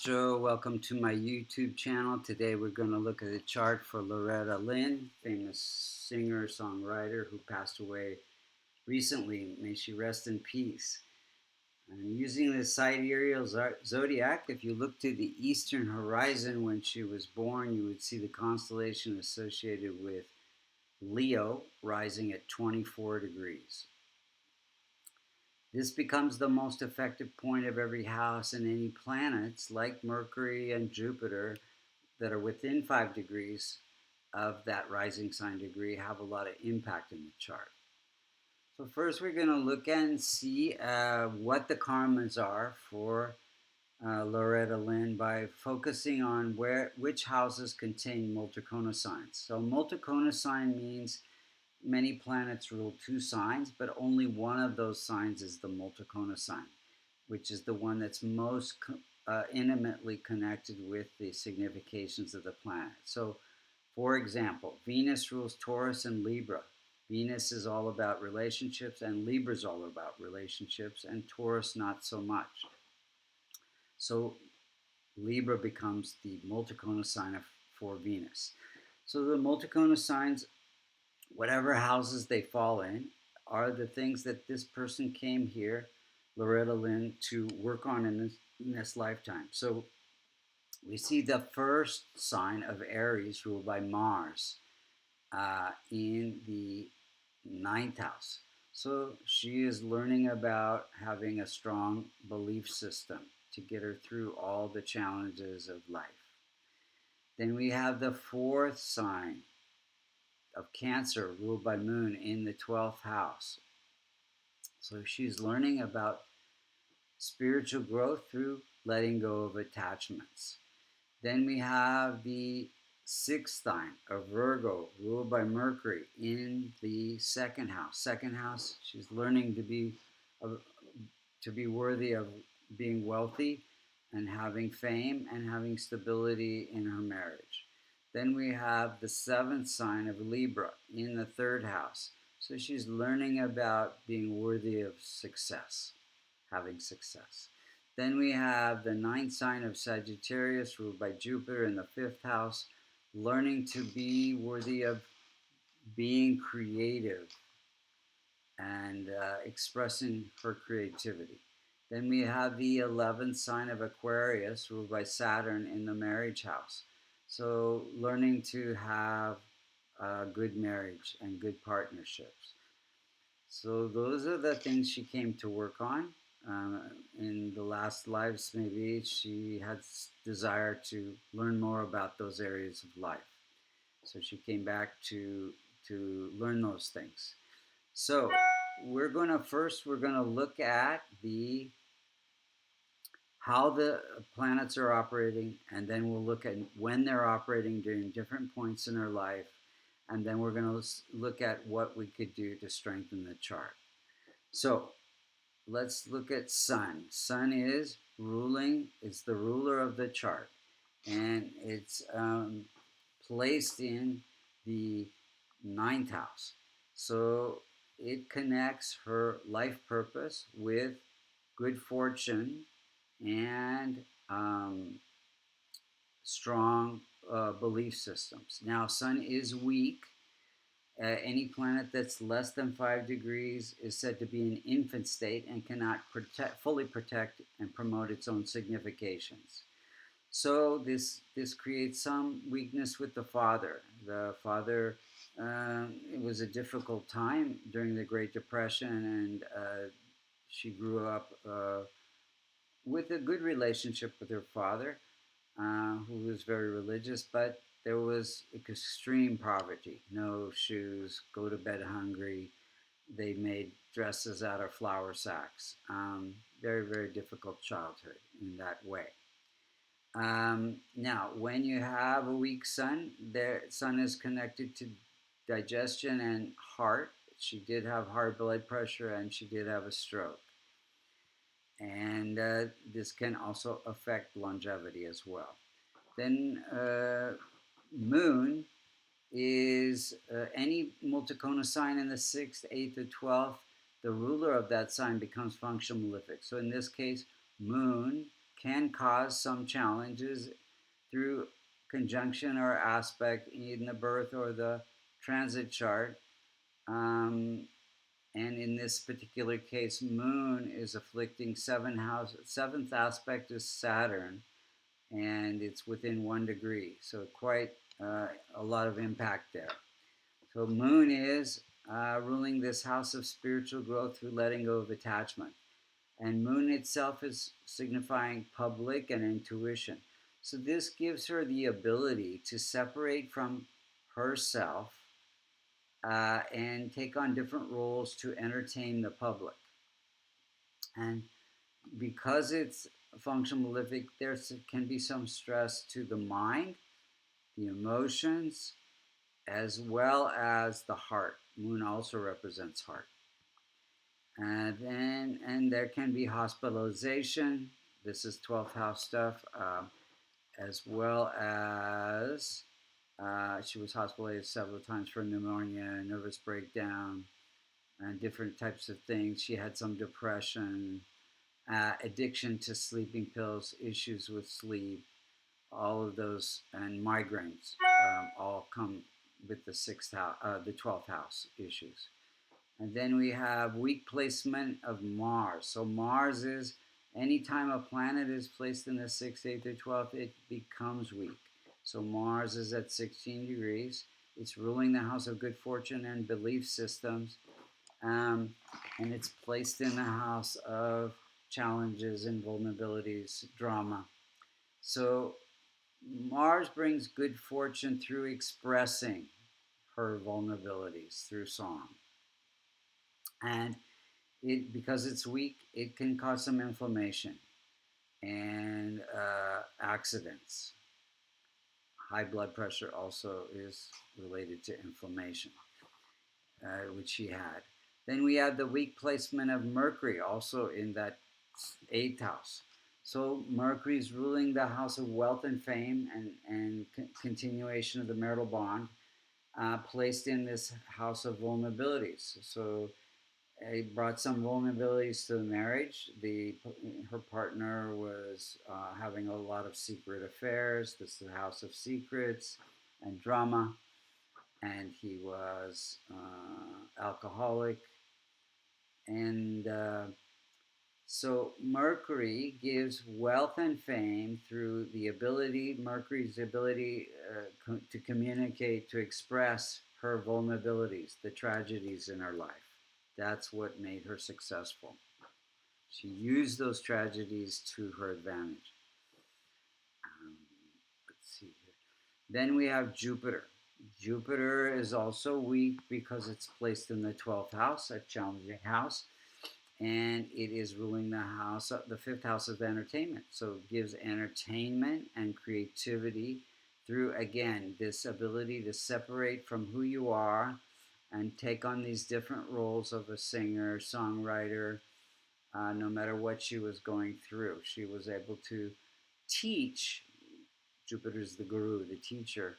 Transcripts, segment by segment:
Mastro. Welcome to my YouTube channel. Today we're going to look at the chart for Loretta Lynn, famous singer-songwriter who passed away recently. May she rest in peace. And using the sidereal zodiac, if you look to the eastern horizon when she was born, you would see the constellation associated with Leo rising at 24 degrees. This becomes the most effective point of every house, and any planets like Mercury and Jupiter that are within 5 degrees of that rising sign degree have a lot of impact in the chart. So first we're going to look and see what the karmas are for Loretta Lynn by focusing on which houses contain multicona signs. So multicona sign means many planets rule two signs, but only one of those signs is the multicona sign, which is the one that's most intimately connected with the significations of the planet. So, for example, Venus rules Taurus and Libra. Venus is all about relationships, and Libra is all about relationships, and Taurus not so much. So, Libra becomes the multicona sign for Venus. So, the multicona signs, whatever houses they fall in, are the things that this person came here, Loretta Lynn, to work on in this lifetime. So we see the first sign of Aries ruled by Mars in the 9th house. So she is learning about having a strong belief system to get her through all the challenges of life. Then we have the 4th sign of Cancer ruled by Moon in the 12th house. So she's learning about spiritual growth through letting go of attachments. Then we have the 6th sign of Virgo ruled by Mercury in the 2nd house. 2nd house, she's learning to be worthy of being wealthy and having fame and having stability in her marriage. Then we have the 7th sign of Libra in the 3rd house. So she's learning about being worthy of success, having success. Then we have the 9th sign of Sagittarius ruled by Jupiter in the 5th house, learning to be worthy of being creative and expressing her creativity. Then we have the 11th sign of Aquarius ruled by Saturn in the marriage house. So learning to have a good marriage and good partnerships. So those are the things she came to work on. In the last lives, maybe she had desire to learn more about those areas of life. So she came back to learn those things. So we're going to look at how the planets are operating, and then we'll look at when they're operating during different points in our life, and then we're going to look at what we could do to strengthen the chart. So let's look at Sun. Sun is the ruler of the chart, and it's placed in the 9th house. So it connects her life purpose with good fortune and strong belief systems. Now, Sun is weak. Any planet that's less than 5 degrees is said to be in infant state and cannot fully protect and promote its own significations. So this creates some weakness with the father. The father, it was a difficult time during the Great Depression, and she grew up with a good relationship with her father, who was very religious, but there was extreme poverty. No shoes, go to bed hungry. They made dresses out of flour sacks. Very, very difficult childhood in that way. Now, when you have a weak Sun, Sun is connected to digestion and heart. She did have high blood pressure, and she did have a stroke. And this can also affect longevity as well. Then Moon is any multicona sign in the 6th, 8th, or 12th. The ruler of that sign becomes functional malefic. So in this case, Moon can cause some challenges through conjunction or aspect in the birth or the transit chart. And in this particular case, Moon is afflicting seventh aspect is Saturn, and it's within 1 degree. So quite a lot of impact there. So Moon is ruling this house of spiritual growth through letting go of attachment. And Moon itself is signifying public and intuition. So this gives her the ability to separate from herself and take on different roles to entertain the public. And because it's function malefic, there can be some stress to the mind, the emotions, as well as the heart. Moon also represents heart. And there can be hospitalization. This is 12th house stuff, as well as she was hospitalized several times for pneumonia, nervous breakdown, and different types of things. She had some depression, addiction to sleeping pills, issues with sleep, all of those, and migraines all come with the 12th house issues. And then we have weak placement of Mars. So Mars is anytime a planet is placed in the 6th, 8th, or 12th, it becomes weak. So Mars is at 16 degrees. It's ruling the house of good fortune and belief systems. And it's placed in the house of challenges and vulnerabilities, drama. So Mars brings good fortune through expressing her vulnerabilities through song. And because it's weak, it can cause some inflammation and accidents. High blood pressure also is related to inflammation, which she had. Then we have the weak placement of Mercury, also in that 8th house. So Mercury is ruling the house of wealth and fame and continuation of the marital bond, placed in this house of vulnerabilities. So it brought some vulnerabilities to the marriage. Her partner was having a lot of secret affairs. This is the house of secrets and drama. And he was alcoholic. And so Mercury gives wealth and fame through Mercury's ability to communicate, to express her vulnerabilities, the tragedies in her life. That's what made her successful. She used those tragedies to her advantage. Let's see here. Then we have Jupiter. Jupiter is also weak because it's placed in the 12th house, a challenging house, and it is ruling the 5th house of entertainment. So it gives entertainment and creativity through, again, this ability to separate from who you are and take on these different roles of a singer, songwriter, no matter what she was going through. She was able to teach, Jupiter's the guru, the teacher,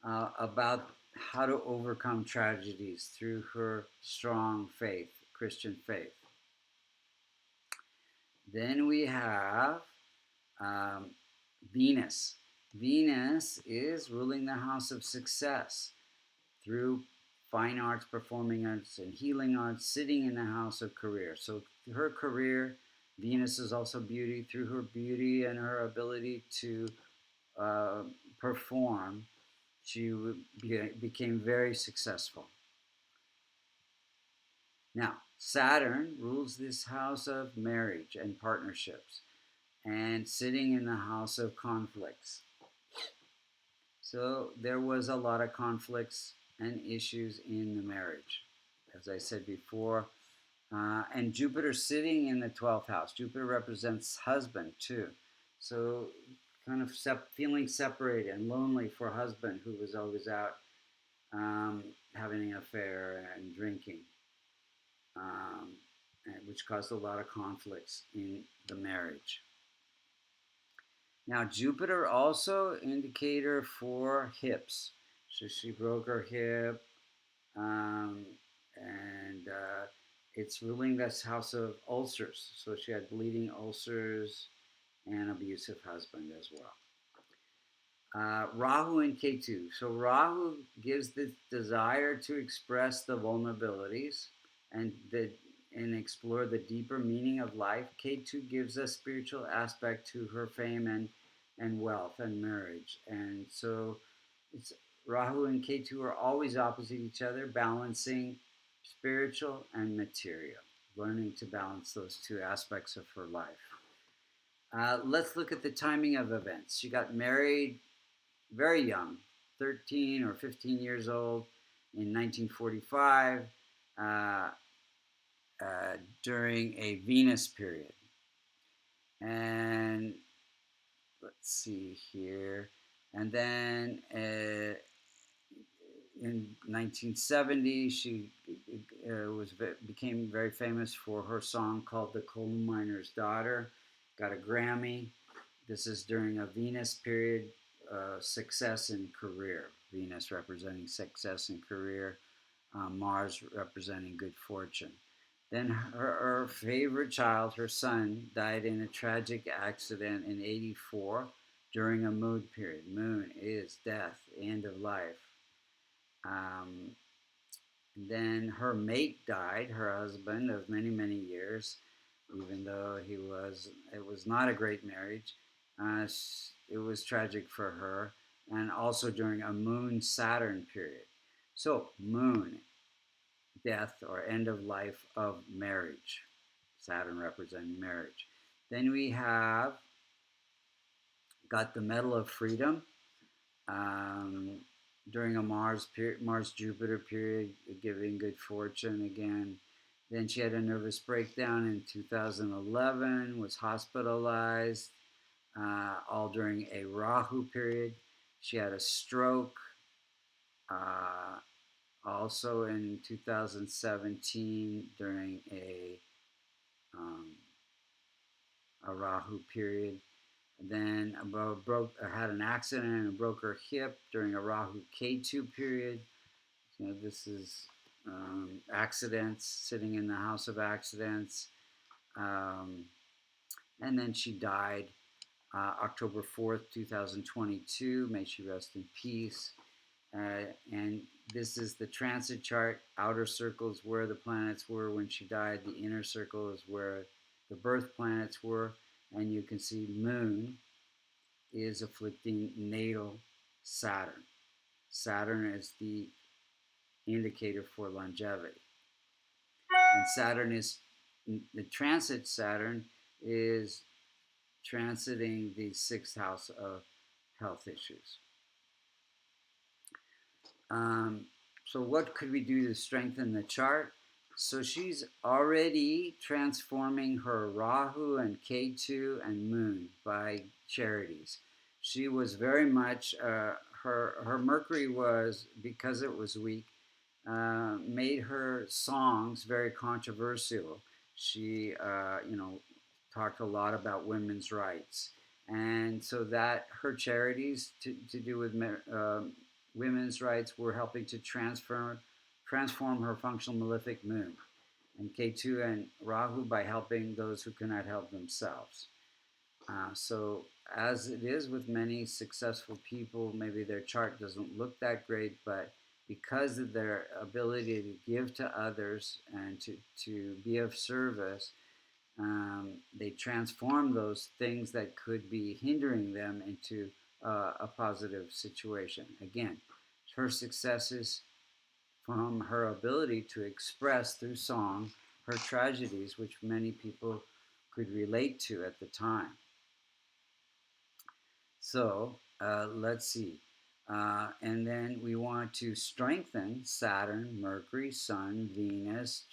about how to overcome tragedies through her strong faith, Christian faith. Then we have Venus. Venus is ruling the house of success through fine arts, performing arts, and healing arts, sitting in the house of career. So her career, Venus is also beauty. Through her beauty and her ability to perform, she became very successful. Now, Saturn rules this house of marriage and partnerships, and sitting in the house of conflicts. So there was a lot of conflicts and issues in the marriage, as I said before. And Jupiter sitting in the 12th house. Jupiter represents husband too. So kind of feeling separated and lonely for husband who was always out having an affair and drinking, which caused a lot of conflicts in the marriage. Now, Jupiter also indicator for hips. So she broke her hip, and it's ruling this house of ulcers. So she had bleeding ulcers and abusive husband as well. Rahu and K2. So Rahu gives the desire to express the vulnerabilities and explore the deeper meaning of life. K2 gives a spiritual aspect to her fame and wealth and marriage. And so it's Rahu and K2 are always opposite each other, balancing spiritual and material, learning to balance those two aspects of her life. Let's look at the timing of events. She got married very young, 13 or 15 years old, in 1945 during a Venus period. And let's see here. And then in 1970, she became very famous for her song called "The Coal Miner's Daughter." Got a Grammy. This is during a Venus period, success in career. Venus representing success in career, Mars representing good fortune. Then her favorite child, her son, died in a tragic accident in '84 during a moon period. Moon is death, end of life. Then her mate died, her husband of many, many years, even though it was not a great marriage. It was tragic for her, and also during a moon Saturn period. So, moon, death or end of life of marriage. Saturn representing marriage. Then we have got the Medal of Freedom. During a Mars Jupiter period, giving good fortune again. Then she had a nervous breakdown in 2011, was hospitalized, all during a Rahu period. She had a stroke, also in 2017 during a Rahu period. Then had an accident and broke her hip during a Rahu K2 period. This is accidents, sitting in the house of accidents. And then she died October 4th, 2022. May she rest in peace. And this is the transit chart. Outer circle is where the planets were when she died. The inner circle is where the birth planets were. And you can see Moon is afflicting natal Saturn. Saturn is the indicator for longevity. And the transit Saturn is transiting the sixth house of health issues. So what could we do to strengthen the chart? So she's already transforming her Rahu and K2 and Moon by charities. She was very much, her Mercury was, because it was weak, made her songs very controversial. She, talked a lot about women's rights. And so that her charities to do with women's rights were helping to transform her functional malefic moon, and K2 and Rahu by helping those who cannot help themselves. So as it is with many successful people, maybe their chart doesn't look that great, but because of their ability to give to others and to be of service, they transform those things that could be hindering them into a positive situation. Again, her successes from her ability to express through song her tragedies, which many people could relate to at the time. So let's see. And then we want to strengthen Saturn, Mercury, Sun, Venus,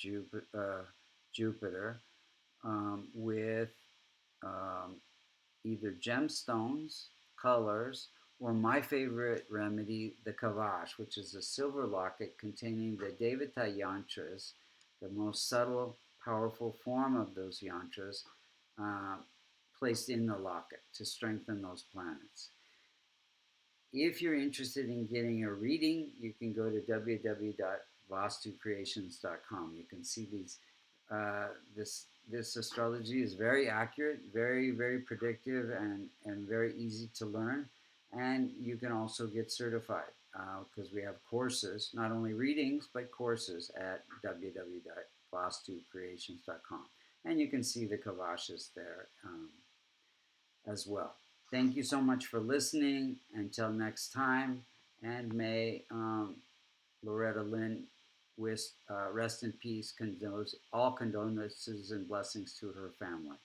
Jupiter with either gemstones, colors, or my favorite remedy, the Kavash, which is a silver locket containing the Devata yantras, the most subtle, powerful form of those yantras, placed in the locket to strengthen those planets. If you're interested in getting a reading, you can go to www.vastucreations.com. You can see this astrology is very accurate, very, very predictive, and very easy to learn. And you can also get certified because we have courses, not only readings, but courses at www.vastucreations.com. And you can see the kavashas there as well. Thank you so much for listening. Until next time, and may Loretta Lynn rest in peace. All condolences and blessings to her family.